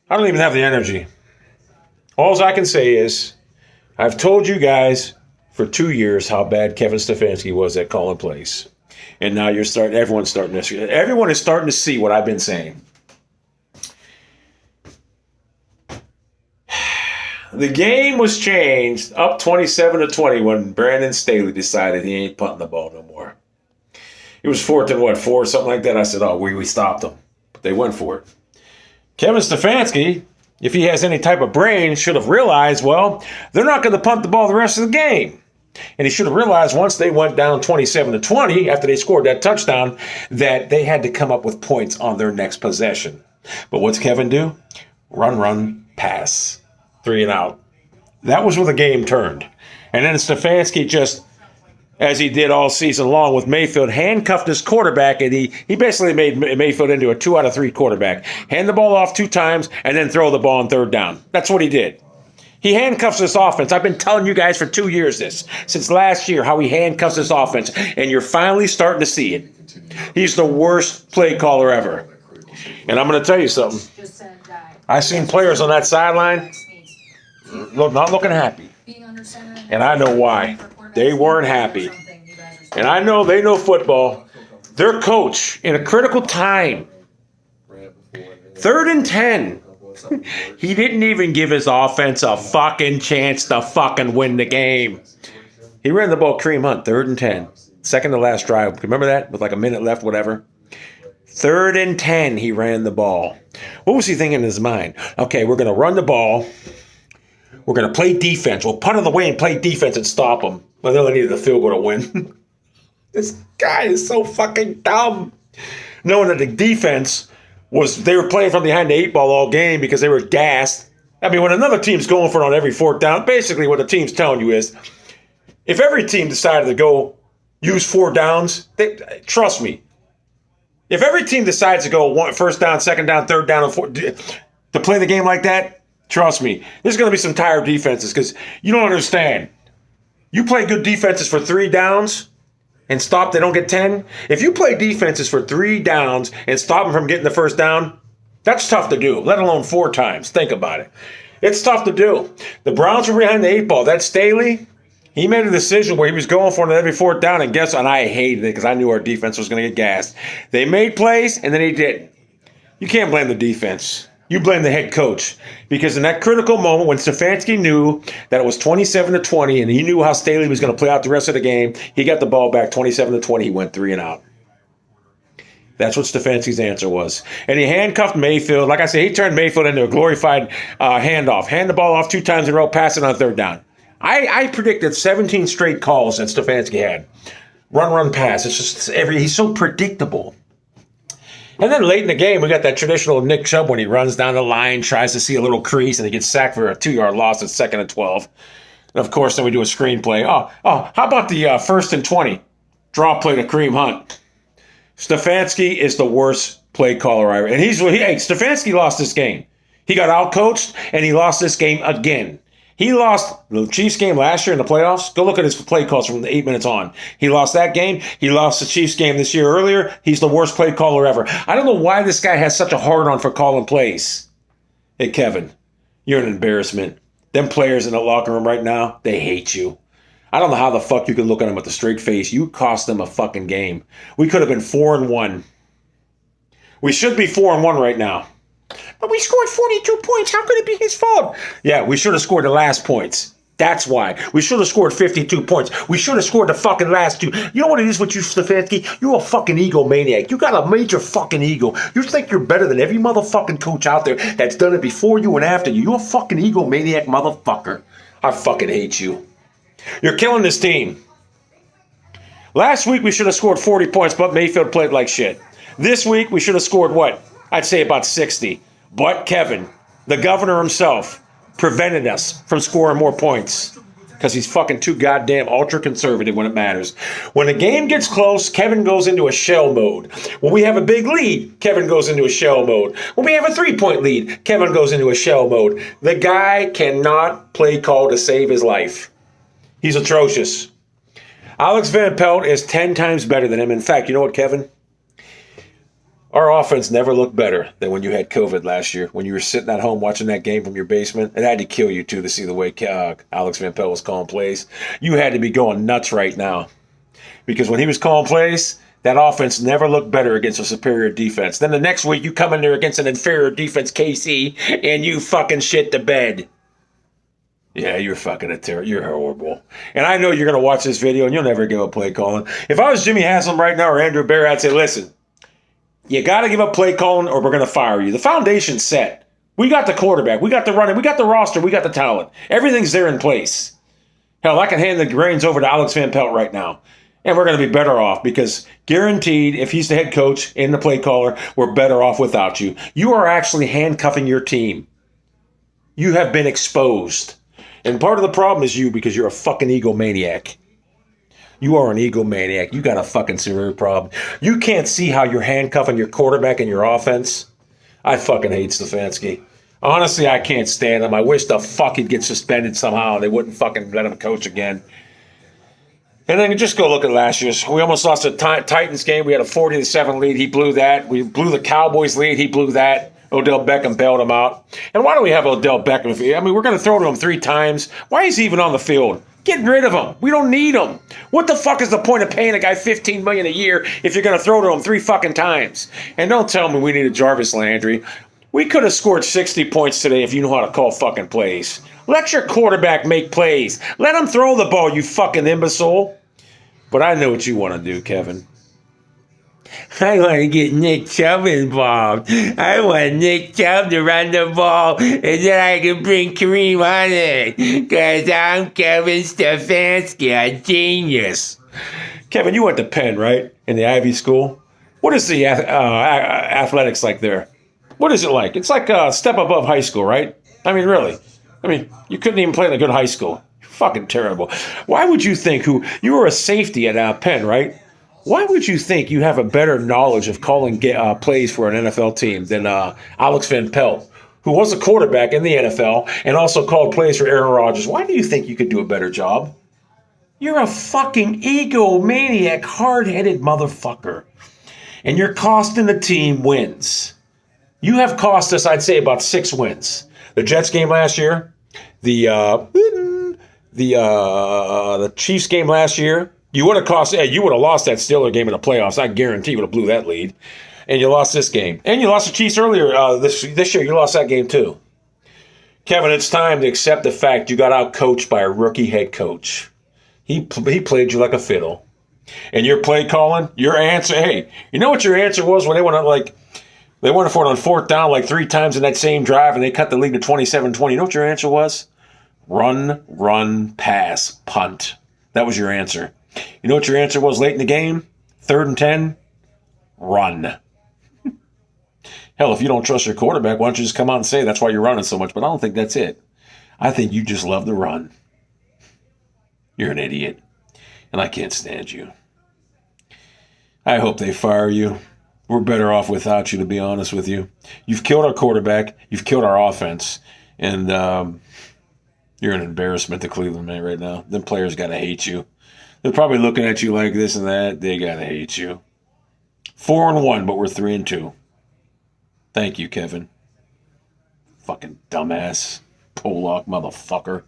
I don't even have the energy. All I can say is I've told you guys for 2 years how bad Kevin Stefanski was at calling plays. And now everyone is starting to see what I've been saying. The game was changed up 27-20 when Brandon Staley decided he ain't punting the ball no more. It was 4th, something like that. I said, we stopped them. But they went for it. Kevin Stefanski, if he has any type of brain, should have realized, well, they're not going to punt the ball the rest of the game. And he should have realized once they went down 27-20, after they scored that touchdown, that they had to come up with points on their next possession. But what's Kevin do? Run, pass. 3 and out. That was where the game turned. And then Stefanski just, as he did all season long with Mayfield, handcuffed his quarterback, and he basically made Mayfield into a 2 out of 3 quarterback. Hand the ball off 2 times, and then throw the ball on 3rd down. That's what he did. He handcuffs this offense. I've been telling you guys for 2 years since last year, how he handcuffs this offense, and you're finally starting to see it. He's the worst play caller ever. And I'm going to tell you something. I've seen players on that sideline not looking happy. And I know why. They weren't happy. And I know they know football. Their coach, in a critical time, 3rd and 10, he didn't even give his offense a fucking chance to fucking win the game. He ran the ball Kareem Hunt, 3rd and 10. Second to last drive. Remember that? With like a minute left, whatever. 3rd and 10, he ran the ball. What was he thinking in his mind? Okay, we're going to run the ball. We're going to play defense. We'll punt on the way and play defense and stop them. Well, they only needed a field goal to win. This guy is so fucking dumb. Knowing that the defense they were playing from behind the 8 ball all game because they were gassed. I mean, when another team's going for it on every 4th down, basically what the team's telling you is, if every team decided to go use 4 downs, trust me, if every team decides to go 1st down, 2nd down, 3rd down, and 4th, to play the game like that, trust me, there's going to be some tired defenses because you don't understand. You play good defenses for 3 downs and they don't get 10. If you play defenses for 3 downs and stop them from getting the 1st down, that's tough to do, let alone 4 times. Think about it. It's tough to do. The Browns were behind the 8 ball. That Staley, he made a decision where he was going for it every 4th down, and guess what? And I hated it because I knew our defense was going to get gassed. They made plays, and then he didn't. You can't blame the defense. You blame the head coach. Because in that critical moment when Stefanski knew that it was 27-20 and he knew how Staley was going to play out the rest of the game, he got the ball back 27-20. He went 3 and out. That's what Stefanski's answer was. And he handcuffed Mayfield. Like I said, he turned Mayfield into a glorified handoff. Hand the ball off 2 times in a row, pass it on 3rd down. I predicted 17 straight calls that Stefanski had. Run, pass. It's just he's so predictable. And then late in the game, we got that traditional Nick Chubb when he runs down the line, tries to see a little crease, and he gets sacked for a 2-yard loss at 2nd and 12. And, of course, then we do a screenplay. How about the 1st and 20? Draw play to Kareem Hunt. Stefanski is the worst play caller ever. And Stefanski lost this game. He got outcoached, and he lost this game again. He lost the Chiefs game last year in the playoffs. Go look at his play calls from the 8 minutes on. He lost that game. He lost the Chiefs game this year earlier. He's the worst play caller ever. I don't know why this guy has such a hard-on for calling plays. Hey, Kevin, you're an embarrassment. Them players in the locker room right now, they hate you. I don't know how the fuck you can look at them with a straight face. You cost them a fucking game. We could have been 4-1. We should be 4-1 right now. But we scored 42 points. How could it be his fault? Yeah, we should have scored the last points. That's why. We should have scored 52 points. We should have scored the fucking last 2. You know what it is with you, Stefanski? You're a fucking egomaniac. You got a major fucking ego. You think you're better than every motherfucking coach out there that's done it before you and after you. You're a fucking egomaniac motherfucker. I fucking hate you. You're killing this team. Last week we should have scored 40 points, but Mayfield played like shit. This week we should have scored what? I'd say about 60. But Kevin, the governor himself, prevented us from scoring more points because he's fucking too goddamn ultra-conservative when it matters. When the game gets close, Kevin goes into a shell mode. When we have a big lead, Kevin goes into a shell mode. When we have a 3-point lead, Kevin goes into a shell mode. The guy cannot play call to save his life. He's atrocious. Alex Van Pelt is 10 times better than him. In fact, you know what, Kevin? Our offense never looked better than when you had COVID last year. When you were sitting at home watching that game from your basement, it had to kill you, too, to see the way Alex Van Pelt was calling plays. You had to be going nuts right now. Because when he was calling plays, that offense never looked better against a superior defense. Then the next week, you come in there against an inferior defense, KC, and you fucking shit the bed. Yeah, you're fucking a terror. You're horrible. And I know you're going to watch this video, and you'll never give up play calling. If I was Jimmy Haslam right now or Andrew Barry, I'd say, listen, you got to give up play calling or we're going to fire you. The foundation's set. We got the quarterback. We got the running. We got the roster. We got the talent. Everything's there in place. Hell, I can hand the reins over to Alex Van Pelt right now. And we're going to be better off because guaranteed, if he's the head coach and the play caller, we're better off without you. You are actually handcuffing your team. You have been exposed. And part of the problem is you because you're a fucking egomaniac. You are an egomaniac. You got a fucking severe problem. You can't see how you're handcuffing your quarterback and your offense. I fucking hate Stefanski. Honestly, I can't stand him. I wish the fuck he'd get suspended somehow. They wouldn't fucking let him coach again. And then just go look at last year's. We almost lost the Titans game. We had a 40-7 lead. He blew that. We blew the Cowboys lead. He blew that. Odell Beckham bailed him out. And why do we have Odell Beckham? I mean, we're going to throw to him 3 times. Why is he even on the field? Get rid of him. We don't need him. What the fuck is the point of paying a guy $15 million a year if you're going to throw to him 3 fucking times? And don't tell me we needed Jarvis Landry. We could have scored 60 points today if you know how to call fucking plays. Let your quarterback make plays. Let him throw the ball, you fucking imbecile. But I know what you want to do, Kevin. I want to get Nick Chubb involved. I want Nick Chubb to run the ball, and then I can bring Kareem on it. Because I'm Kevin Stefanski, a genius. Kevin, you went to Penn, right? In the Ivy School? What is the athletics like there? What is it like? It's like a step above high school, right? I mean, really. I mean, you couldn't even play in a good high school. You're fucking terrible. Why would you think you were a safety at Penn, right? Why would you think you have a better knowledge of calling plays for an NFL team than Alex Van Pelt, who was a quarterback in the NFL and also called plays for Aaron Rodgers? Why do you think you could do a better job? You're a fucking egomaniac, hard-headed motherfucker. And you're costing the team wins. You have cost us, I'd say, about 6 wins. The Jets game last year, the Chiefs game last year. You would have lost that Steelers game in the playoffs. I guarantee you would have blew that lead. And you lost this game. And you lost the Chiefs earlier this year. You lost that game too. Kevin, it's time to accept the fact you got out-coached by a rookie head coach. He played you like a fiddle. And your play calling, your answer, hey, you know what your answer was when they went on they went for it on 4th down like 3 times in that same drive and they cut the lead to 27-20. You know what your answer was? Run, pass, punt. That was your answer. You know what your answer was late in the game? 3rd and 10? Run. Hell, if you don't trust your quarterback, why don't you just come out and say that's why you're running so much? But I don't think that's it. I think you just love to run. You're an idiot. And I can't stand you. I hope they fire you. We're better off without you, to be honest with you. You've killed our quarterback. You've killed our offense. And you're an embarrassment to Cleveland, man, right now. Them players got to hate you. They're probably looking at you like this and that. They got to hate you. 4-1, but we're 3-2. Thank you, Kevin. Fucking dumbass. Pollock motherfucker.